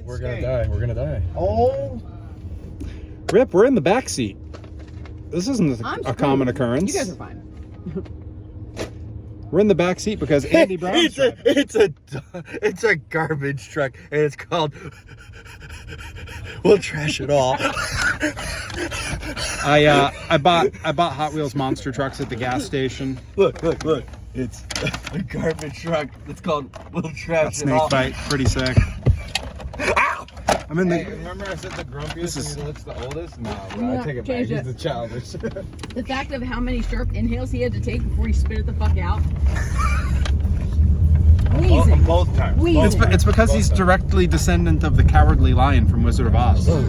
We're gonna die. We're gonna die. Oh. Rip, we're in the back seat. This isn't a common occurrence. You guys are fine. We're in the back seat because Andy Brown's it's a garbage truck, and it's called We'll Trash It All. I bought Hot Wheels monster trucks at the gas station. Look. It's a garbage truck. It's called We'll Trash It All. Snake bite, pretty sick. Ow! I'm in the. Hey, remember I said the grumpiest and it's the oldest? No, bro, No, I take it back. change He's it. the childish. The fact of how many sharp inhales he had to take before he spit it the fuck out. Wheezing. Both times. Wheezing. It's because he's directly descendant of the Cowardly Lion from Wizard of Oz. There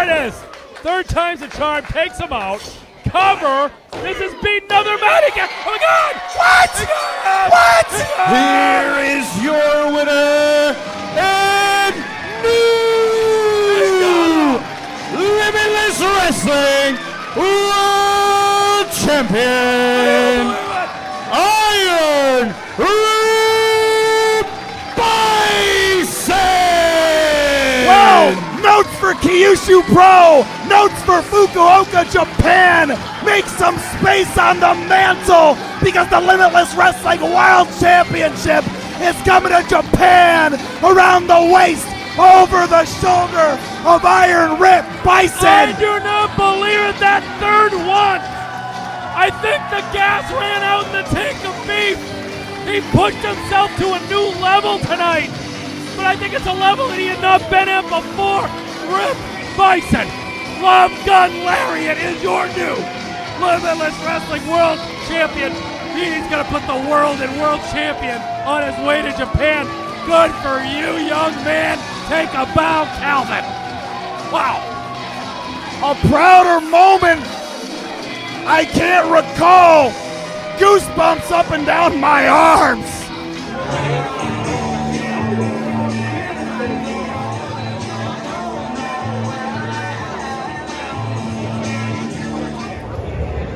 it is! Third time's the charm, takes him out. Cover! This is beating another man again! Oh my god! What? Here is your winner and new Limitless Wrestling World Champion, Iron Rip Bison! Wow! Notes for Kyushu Pro! Notes for Fukuoka, Japan! Make some space on the mantle because the Limitless Wrestling World Championship is coming to Japan around the waist, over the shoulder of Iron Rip Bison! I do not believe it, that third one! I think the gas ran out in the tank of beef! He pushed himself to a new level tonight! But I think it's a level that he had not been at before! Rip Bison! Love Gun Lariat is your new Limitless Wrestling World Champion! He's gonna put the world and world champion on his way to Japan! Good for you, young man! Take a bow, Calvin! Wow! A prouder moment I can't recall! Goosebumps up and down my arms!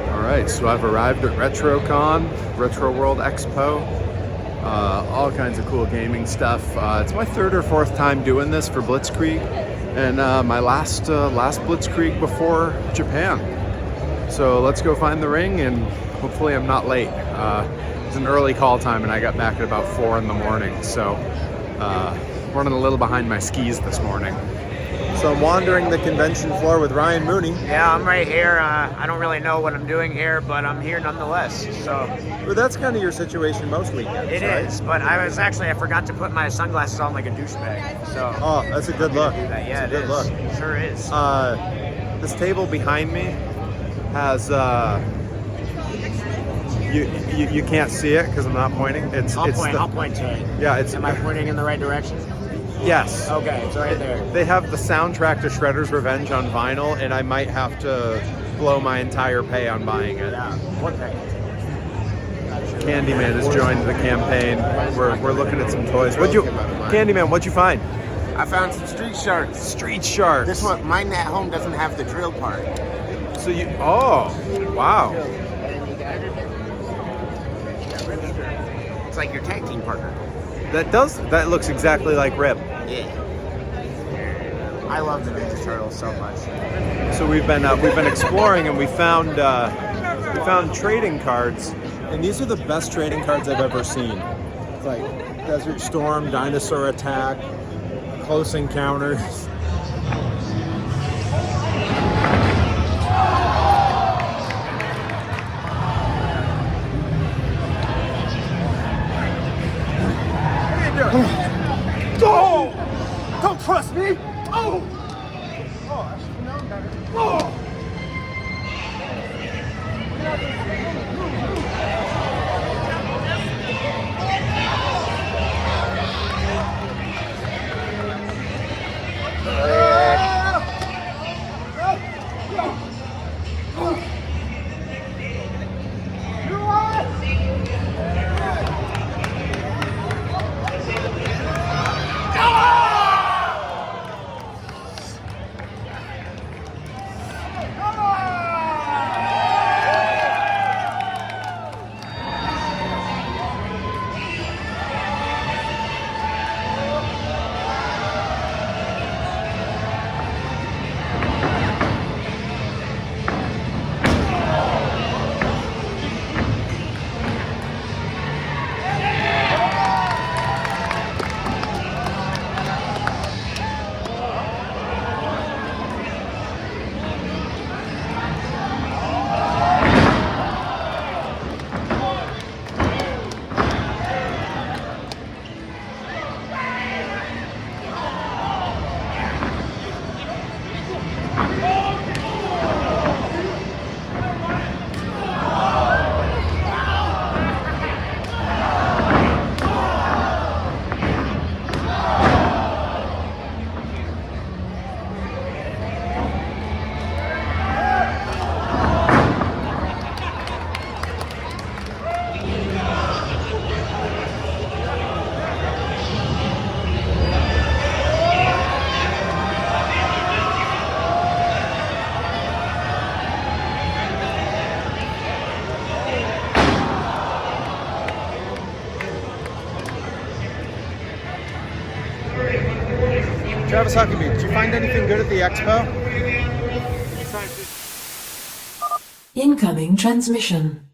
Alright, so I've arrived at RetroCon, Retro World Expo. All kinds of cool gaming stuff. It's my third or fourth time doing this for Blitzkrieg, and my last Blitzkrieg before Japan. So let's go find the ring, and hopefully I'm not late. It's an early call time, and I got back at about 4 in the morning, so running a little behind my skis this morning. So I'm wandering the convention floor with Ryan Mooney. Yeah, I'm right here. I don't really know what I'm doing here, but I'm here nonetheless. So Well, that's kind of your situation most weekends, it right? is. But I forgot to put my sunglasses on like a douchebag. So Oh, that's a good look. yeah, That's a it good is. look. It sure is. This table behind me has you can't see it because I'm not pointing. I'll point to it. Yeah, it's Am I pointing in the right direction? yes. Okay, it's right there. They have the soundtrack to Shredder's Revenge on vinyl, and I might have to blow my entire pay on buying it. Yeah. What thing? Candyman has joined the campaign. We're looking at some toys. Candyman? What'd you find? I found some Street Sharks. Street Sharks. This one, mine at home doesn't have the drill part. So oh, wow. It's like your tag team partner. That looks exactly like Rip. Yeah. I love the Ninja Turtles so much. So we've been exploring, and we found trading cards, and these are the best trading cards I've ever seen. It's like Desert Storm, Dinosaur Attack, Close Encounters. Oh! Don't trust me! Oh! Oh, I should have known better. Oh! Travis Huckabee, did you find anything good at the expo? Incoming transmission.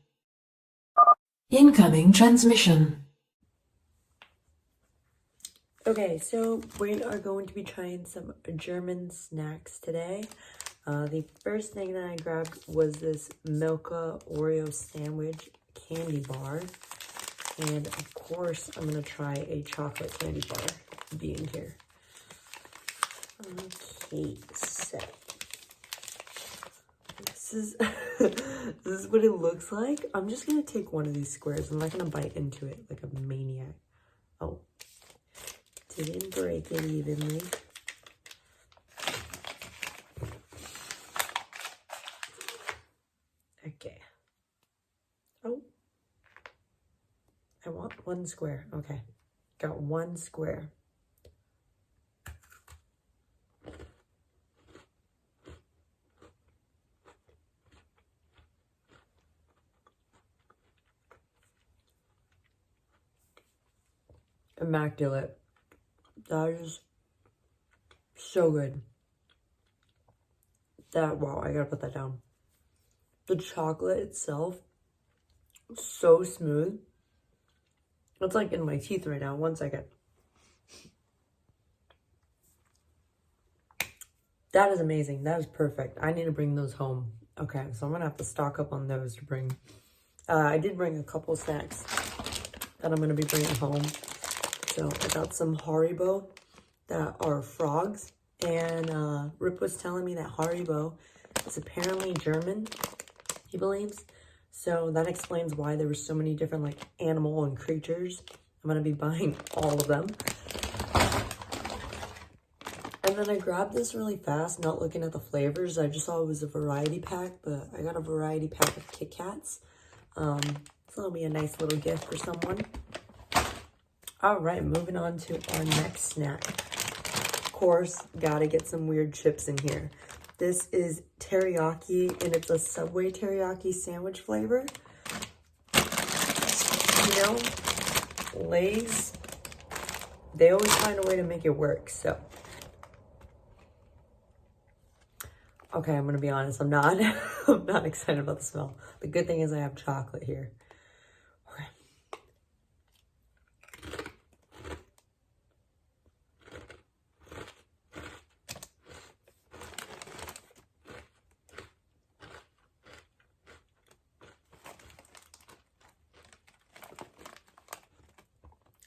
Incoming transmission. Okay, so we are going to be trying some German snacks today. The first thing that I grabbed was this Milka Oreo sandwich candy bar. And of course, I'm going to try a chocolate candy bar being here. Okay, so this is this is what it looks like. I'm just going to take one of these squares. I'm not going to bite into it like a maniac. Oh, didn't break it evenly. Okay. Oh. I want one square. Okay. Got one square. Immaculate. That is so good. Wow, I gotta put that down. The chocolate itself, so smooth. It's like in my teeth right now. 1 second. That is amazing. That is perfect. I need to bring those home. Okay, so I'm gonna have to stock up on those to bring. I did bring a couple snacks that I'm gonna be bringing home. So I got some Haribo that are frogs, and Rip was telling me that Haribo is apparently German, he believes. So that explains why there were so many different like animal and creatures. I'm gonna be buying all of them. And then I grabbed this really fast, not looking at the flavors. I just saw it was a variety pack, but I got a variety pack of Kit Kats. So it'll be a nice little gift for someone. All right, moving on to our next snack. Of course, gotta get some weird chips in here. This is teriyaki, and it's a Subway teriyaki sandwich flavor. You know, Lay's, they always find a way to make it work, so. Okay, I'm gonna be honest, I'm not excited about the smell. The good thing is I have chocolate here. Okay.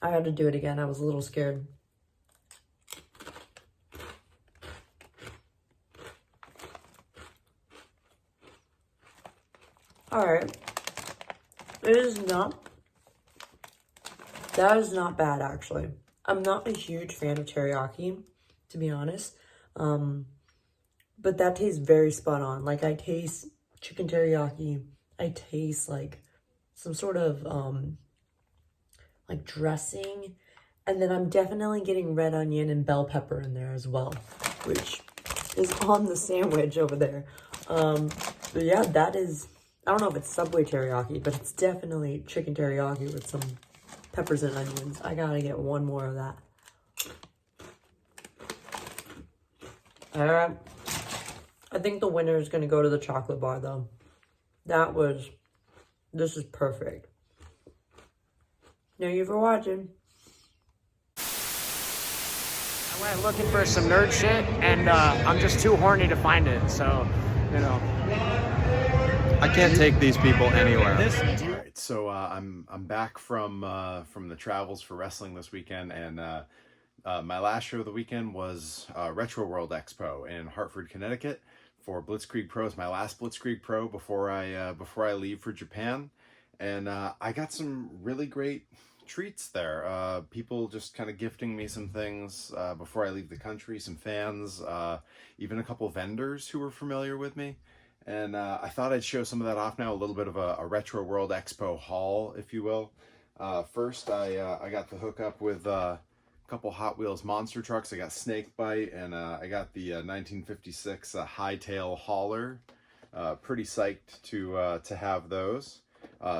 I had to do it again. I was a little scared. All right. That is not bad, actually. I'm not a huge fan of teriyaki, to be honest. But that tastes very spot on. Like, I taste chicken teriyaki. I taste, like, some sort of, like dressing, and then I'm definitely getting red onion and bell pepper in there as well, which is on the sandwich over there. But yeah, that is, I don't know if it's Subway teriyaki, but it's definitely chicken teriyaki with some peppers and onions. I gotta get one more of that. All right, I think the winner is gonna go to the chocolate bar though. This is perfect. Thank you for watching. I went looking for some nerd shit, and I'm just too horny to find it, so, you know. I can't take these people anywhere. All right, so I'm back from the travels for wrestling this weekend, and my last show of the weekend was Retro World Expo in Hartford, Connecticut for Blitzkrieg Pro. It's my last Blitzkrieg Pro before I leave for Japan. And I got some really great treats there. People just kind of gifting me some things before I leave the country, some fans, even a couple vendors who were familiar with me. And I thought I'd show some of that off now, a little bit of a Retro World Expo haul, if you will. First, I got the hookup with a couple Hot Wheels monster trucks. I got Snakebite, and I got the 1956 Hightail Hauler. Pretty psyched to have those.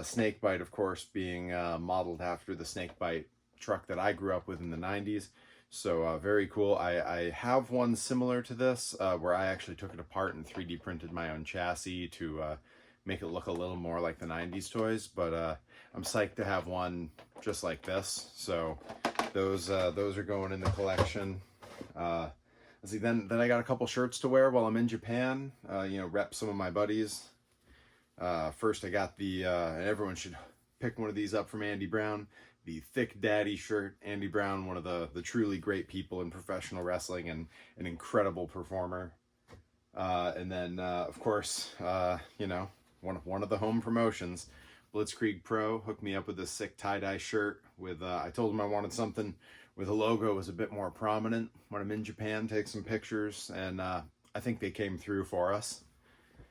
Snakebite, of course, being modeled after the Snakebite truck that I grew up with in the 90s. So very cool. I have one similar to this where I actually took it apart and 3D printed my own chassis to make it look a little more like the 90s toys, but I'm psyched to have one just like this. So those are going in the collection. Let's see, then I got a couple shirts to wear while I'm in Japan, you know, rep some of my buddies. First I got the, and everyone should pick one of these up from Andy Brown, the Thick Daddy shirt. Andy Brown, one of the truly great people in professional wrestling and an incredible performer. And then, of course, you know, one of the home promotions, Blitzkrieg Pro, hooked me up with this sick tie-dye shirt with, I told him I wanted something where the logo was a bit more prominent when I'm in Japan, take some pictures, and I think they came through for us.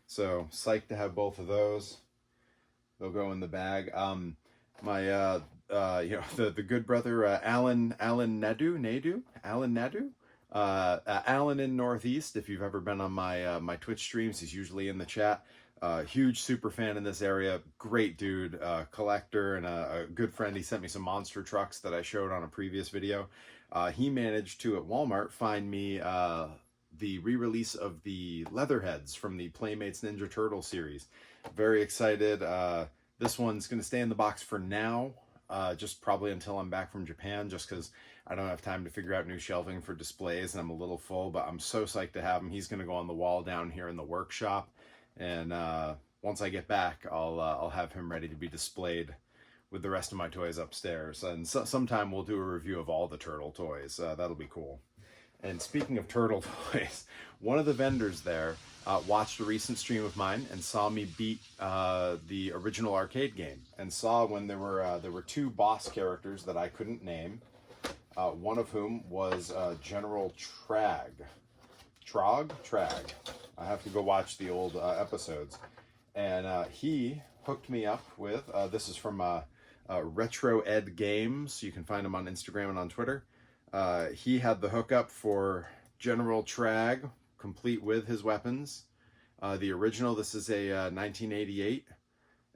So psyched to have both of those. They'll go in the bag. My you know, the good brother Alan Nadu Alan in Northeast. If you've ever been on my my Twitch streams, he's usually in the chat. Huge super fan in this area. Great dude, collector, and a good friend. He sent me some monster trucks that I showed on a previous video. He managed to, at Walmart, find me the re-release of the Leatherheads from the Playmates Ninja Turtle series. Very excited. This one's going to stay in the box for now, just probably until I'm back from Japan, just because I don't have time to figure out new shelving for displays, and I'm a little full, but I'm so psyched to have him. He's going to go on the wall down here in the workshop, and once I get back, I'll have him ready to be displayed with the rest of my toys upstairs. And sometime we'll do a review of all the turtle toys. That'll be cool. And speaking of turtle toys, one of the vendors there watched a recent stream of mine and saw me beat the original arcade game, and saw when there were two boss characters that I couldn't name, one of whom was General Trag. I have to go watch the old episodes. And he hooked me up with, this is from Retro Ed Games. You can find him on Instagram and on Twitter. He had the hookup for General Trag, complete with his weapons. The original, this is a 1988.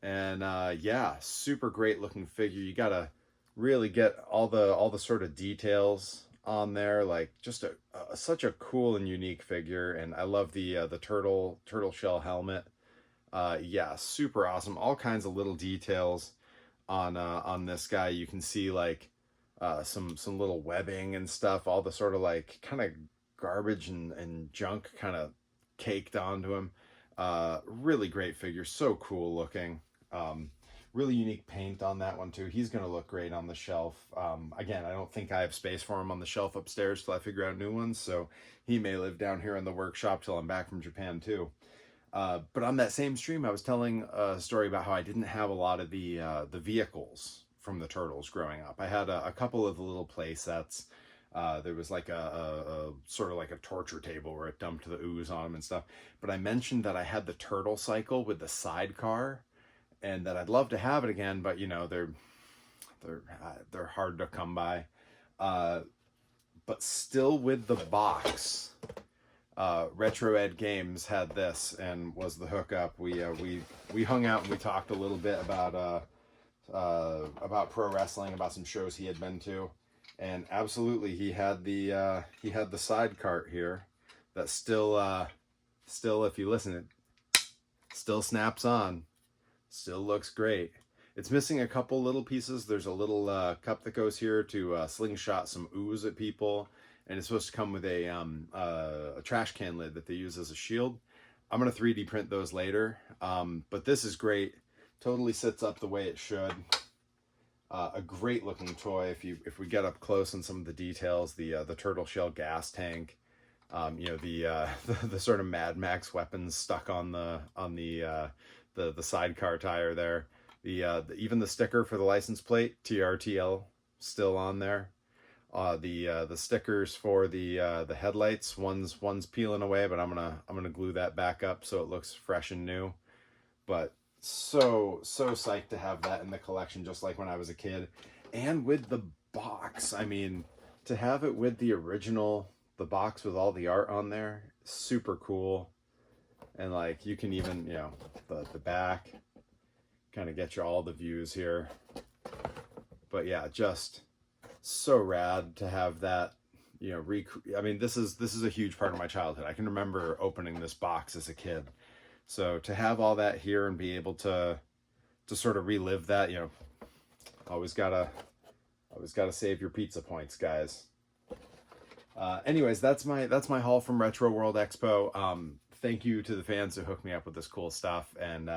And yeah, super great looking figure. You gotta really get all the sort of details on there, like just such a cool and unique figure. And I love the turtle shell helmet. Yeah, super awesome. All kinds of little details on this guy. You can see like some little webbing and stuff, all the sort of like kind of garbage and junk kind of caked onto him. Really great figure, so cool looking. Really unique paint on that one too. He's gonna look great on the shelf. Again, I don't think I have space for him on the shelf upstairs till I figure out new ones, so he may live down here in the workshop till I'm back from Japan too. But on that same stream, I was telling a story about how I didn't have a lot of the vehicles from the Turtles growing up. I had a couple of the little play sets. There was like a sort of like a torture table where it dumped the ooze on them and stuff. But I mentioned that I had the turtle cycle with the sidecar, and that I'd love to have it again, but you know, they're hard to come by. But still with the box, Retro Ed Games had this and was the hookup. We hung out and we talked a little bit about pro wrestling, about some shows he had been to, and absolutely he had the side cart here that still if you listen, it still snaps on, still looks great. It's missing a couple little pieces. There's a little cup that goes here to slingshot some ooze at people, and it's supposed to come with a trash can lid that they use as a shield. I'm gonna 3D print those later, but this is great. Totally sits up the way it should. A great looking toy. If we get up close on some of the details, the turtle shell gas tank, you know, the sort of Mad Max weapons stuck on the sidecar tire there. Even the sticker for the license plate, TRTL, still on there. The stickers for the headlights, one's peeling away, but I'm gonna glue that back up so it looks fresh and new. But so psyched to have that in the collection, just like when I was a kid. And with the box, I mean, to have it with the original, the box with all the art on there, super cool. And like, you can even, you know, the back kind of get you all the views here. But yeah, just so rad to have that you know, I mean, this is a huge part of my childhood. I can remember opening this box as a kid. So to have all that here and be able to sort of relive that, you know, always gotta save your pizza points, guys. Anyways, that's my haul from Retro World Expo. Thank you to the fans who hooked me up with this cool stuff, and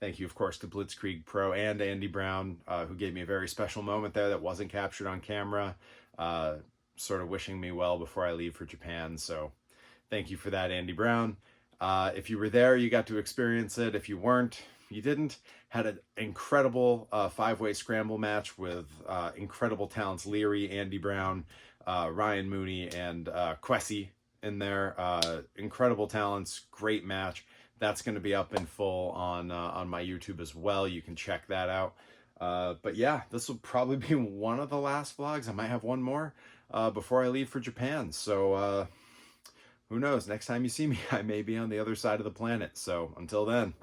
thank you, of course, to Blitzkrieg Pro and Andy Brown, who gave me a very special moment there that wasn't captured on camera, sort of wishing me well before I leave for Japan. So thank you for that, Andy Brown. If you were there, you got to experience it. If you weren't, you didn't. Had an incredible 5-way scramble match with incredible talents: Leary, Andy Brown, Ryan Mooney, and Quessy in there. Incredible talents, great match. That's going to be up in full on my YouTube as well. You can check that out. But yeah, this will probably be one of the last vlogs. I might have one more before I leave for Japan. So who knows? Next time you see me, I may be on the other side of the planet. So until then.